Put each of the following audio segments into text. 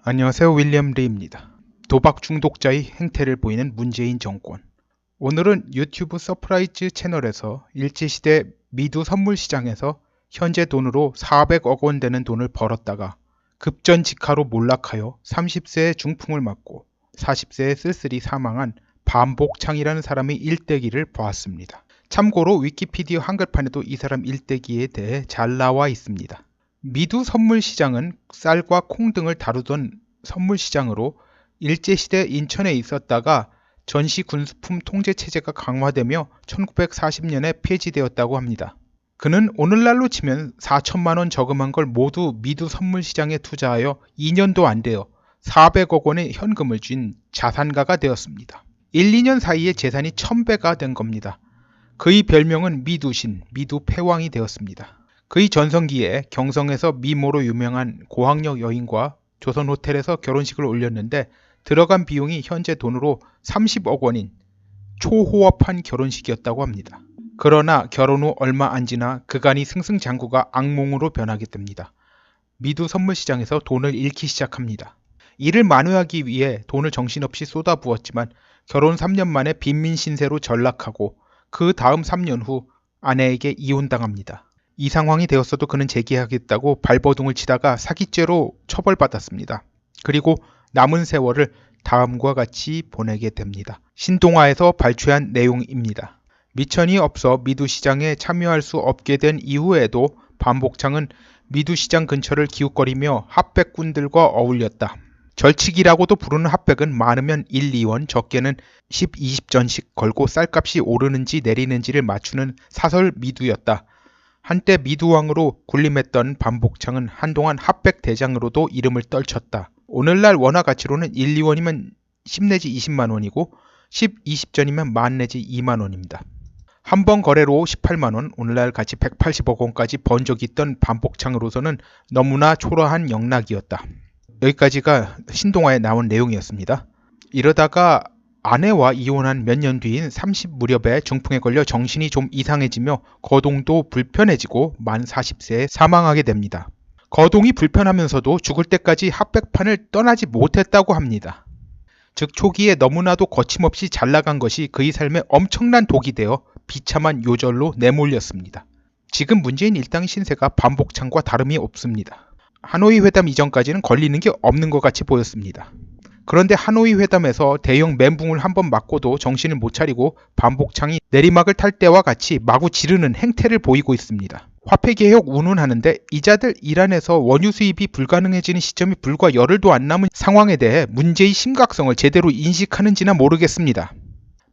안녕하세요. 윌리엄 리입니다. 도박 중독자의 행태를 보이는 문재인 정권. 오늘은 유튜브 서프라이즈 채널에서 일제시대 미두 선물 시장에서 현재 돈으로 400억 원 되는 돈을 벌었다가 급전직하로 몰락하여 30세의 중풍을 맞고 40세에 쓸쓸히 사망한 반복창이라는 사람의 일대기를 보았습니다. 참고로 위키피디아 한글판에도 이 사람 일대기에 대해 잘 나와 있습니다. 미두 선물시장은 쌀과 콩 등을 다루던 선물시장으로 일제시대 인천에 있었다가 전시군수품 통제체제가 강화되며 1940년에 폐지되었다고 합니다. 그는 오늘날로 치면 4천만원 저금한 걸 모두 미두 선물시장에 투자하여 2년도 안 되어 400억 원의 현금을 쥔 자산가가 되었습니다. 1, 2년 사이에 재산이 1000배가 된 겁니다. 그의 별명은 미두신, 미두패왕이 되었습니다. 그의 전성기에 경성에서 미모로 유명한 고학력 여인과 조선호텔에서 결혼식을 올렸는데 들어간 비용이 현재 돈으로 30억 원인 초호화판 결혼식이었다고 합니다. 그러나 결혼 후 얼마 안 지나 그간의 승승장구가 악몽으로 변하게 됩니다. 미두 선물시장에서 돈을 잃기 시작합니다. 이를 만회하기 위해 돈을 정신없이 쏟아부었지만 결혼 3년 만에 빈민신세로 전락하고 그 다음 3년 후 아내에게 이혼당합니다. 이 상황이 되었어도 그는 재기하겠다고 발버둥을 치다가 사기죄로 처벌받았습니다. 그리고 남은 세월을 다음과 같이 보내게 됩니다. 신동아에서 발췌한 내용입니다. 미천이 없어 미두시장에 참여할 수 없게 된 이후에도 반복창은 미두시장 근처를 기웃거리며 합백꾼들과 어울렸다. 절치기라고도 부르는 합백은 많으면 1, 2원, 적게는 10, 20전씩 걸고 쌀값이 오르는지 내리는지를 맞추는 사설 미두였다. 한때 미두왕으로 군림했던 반복창은 한동안 합백대장으로도 이름을 떨쳤다. 오늘날 원화 가치로는 1, 2원이면 10 내지 20만원이고 10, 20전이면 만 내지 2만원입니다. 한 번 거래로 18만원, 오늘날 가치 180억 원까지 번 적이 있던 반복창으로서는 너무나 초라한 영락이었다. 여기까지가 신동아에 나온 내용이었습니다. 이러다가 아내와 이혼한 몇 년 뒤인 30 무렵에 중풍에 걸려 정신이 좀 이상해지며 거동도 불편해지고 만 40세에 사망하게 됩니다. 거동이 불편하면서도 죽을 때까지 합백판을 떠나지 못했다고 합니다. 즉 초기에 너무나도 거침없이 잘나간 것이 그의 삶에 엄청난 독이 되어 비참한 요절로 내몰렸습니다. 지금 문재인 일당 신세가 반복창과 다름이 없습니다. 하노이 회담 이전까지는 걸리는 게 없는 것 같이 보였습니다. 그런데 하노이 회담에서 대형 멘붕을 한번 맞고도 정신을 못 차리고 반복창이 내리막을 탈 때와 같이 마구 지르는 행태를 보이고 있습니다. 화폐개혁 운운하는데 이자들 이란에서 원유 수입이 불가능해지는 시점이 불과 열흘도 안 남은 상황에 대해 문제의 심각성을 제대로 인식하는지나 모르겠습니다.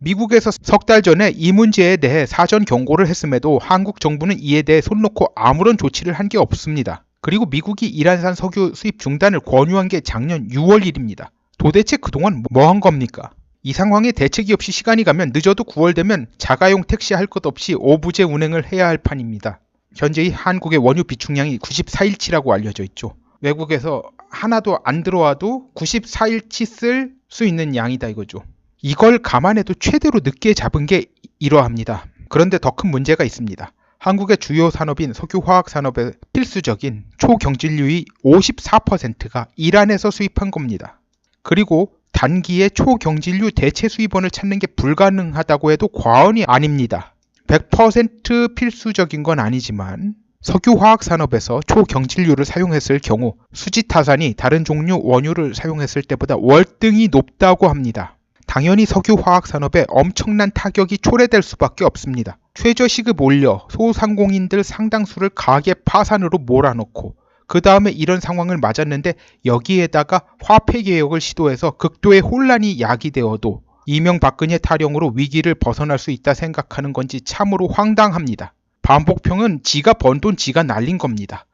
미국에서 석 달 전에 이 문제에 대해 사전 경고를 했음에도 한국 정부는 이에 대해 손 놓고 아무런 조치를 한 게 없습니다. 그리고 미국이 이란산 석유 수입 중단을 권유한 게 작년 6월 1일입니다. 도대체 그동안 뭐 한 겁니까? 이 상황에 대책이 없이 시간이 가면 늦어도 9월 되면 자가용 택시 할 것 없이 오부제 운행을 해야 할 판입니다. 현재의 한국의 원유 비축량이 94일치라고 알려져 있죠. 외국에서 하나도 안 들어와도 94일치 쓸 수 있는 양이다 이거죠. 이걸 감안해도 최대로 늦게 잡은 게 이러합니다. 그런데 더 큰 문제가 있습니다. 한국의 주요 산업인 석유화학 산업의 필수적인 초경질유의 54%가 이란에서 수입한 겁니다. 그리고 단기에 초경질유 대체 수입원을 찾는 게 불가능하다고 해도 과언이 아닙니다. 100% 필수적인 건 아니지만 석유화학 산업에서 초경질유를 사용했을 경우 수지타산이 다른 종류 원유를 사용했을 때보다 월등히 높다고 합니다. 당연히 석유화학 산업에 엄청난 타격이 초래될 수밖에 없습니다. 최저시급 올려 소상공인들 상당수를 가계 파산으로 몰아넣고 그 다음에 이런 상황을 맞았는데 여기에다가 화폐개혁을 시도해서 극도의 혼란이 야기되어도 이명박근혜 타령으로 위기를 벗어날 수 있다 생각하는 건지 참으로 황당합니다. 반복평은 지가 번 돈 지가 날린 겁니다.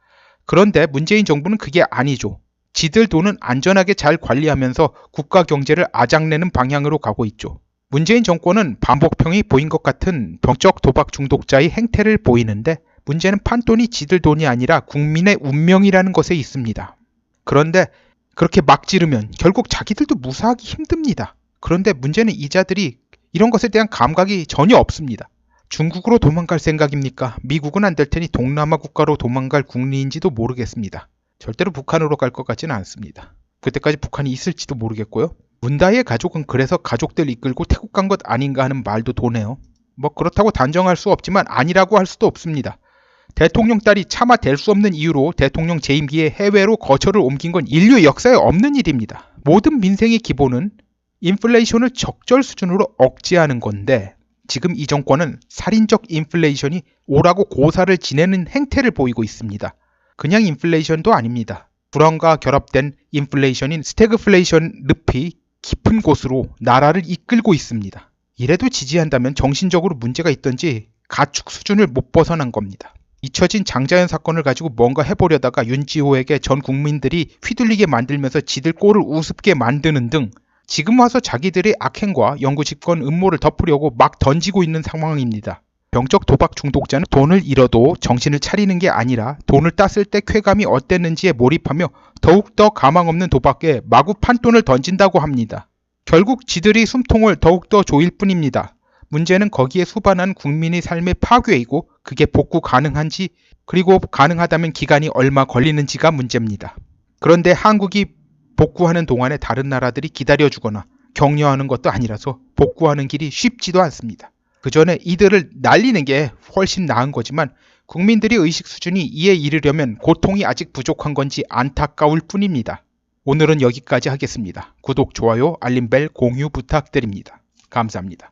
그런데 문재인 정부는 그게 아니죠. 지들 돈은 안전하게 잘 관리하면서 국가 경제를 아작내는 방향으로 가고 있죠. 문재인 정권은 반복평이 보인 것 같은 병적 도박 중독자의 행태를 보이는데 문제는 판돈이 지들 돈이 아니라 국민의 운명이라는 것에 있습니다. 그런데 그렇게 막 지르면 결국 자기들도 무사하기 힘듭니다. 그런데 문제는 이자들이 이런 것에 대한 감각이 전혀 없습니다. 중국으로 도망갈 생각입니까? 미국은 안 될 테니 동남아 국가로 도망갈 국리인지도 모르겠습니다. 절대로 북한으로 갈 것 같지는 않습니다. 그때까지 북한이 있을지도 모르겠고요. 문다이의 가족은 그래서 가족들 이끌고 태국 간 것 아닌가 하는 말도 도네요. 뭐 그렇다고 단정할 수 없지만 아니라고 할 수도 없습니다. 대통령 딸이 차마 될 수 없는 이유로 대통령 재임기에 해외로 거처를 옮긴 건 인류 역사에 없는 일입니다. 모든 민생의 기본은 인플레이션을 적절 수준으로 억제하는 건데 지금 이 정권은 살인적 인플레이션이 오라고 고사를 지내는 행태를 보이고 있습니다. 그냥 인플레이션도 아닙니다. 불황과 결합된 인플레이션인 스태그플레이션 늪이 깊은 곳으로 나라를 이끌고 있습니다. 이래도 지지한다면 정신적으로 문제가 있던지 가축 수준을 못 벗어난 겁니다. 잊혀진 장자연 사건을 가지고 뭔가 해보려다가 윤지호에게 전 국민들이 휘둘리게 만들면서 지들 꼴을 우습게 만드는 등 지금 와서 자기들의 악행과 영구 집권 음모를 덮으려고 막 던지고 있는 상황입니다. 병적 도박 중독자는 돈을 잃어도 정신을 차리는 게 아니라 돈을 땄을 때 쾌감이 어땠는지에 몰입하며 더욱더 가망 없는 도박에 마구 판돈을 던진다고 합니다. 결국 지들이 숨통을 더욱더 조일 뿐입니다. 문제는 거기에 수반한 국민의 삶의 파괴이고 그게 복구 가능한지 그리고 가능하다면 기간이 얼마 걸리는지가 문제입니다. 그런데 한국이 복구하는 동안에 다른 나라들이 기다려주거나 격려하는 것도 아니라서 복구하는 길이 쉽지도 않습니다. 그 전에 이들을 날리는 게 훨씬 나은 거지만 국민들의 의식 수준이 이에 이르려면 고통이 아직 부족한 건지 안타까울 뿐입니다. 오늘은 여기까지 하겠습니다. 구독, 좋아요, 알림벨, 공유 부탁드립니다. 감사합니다.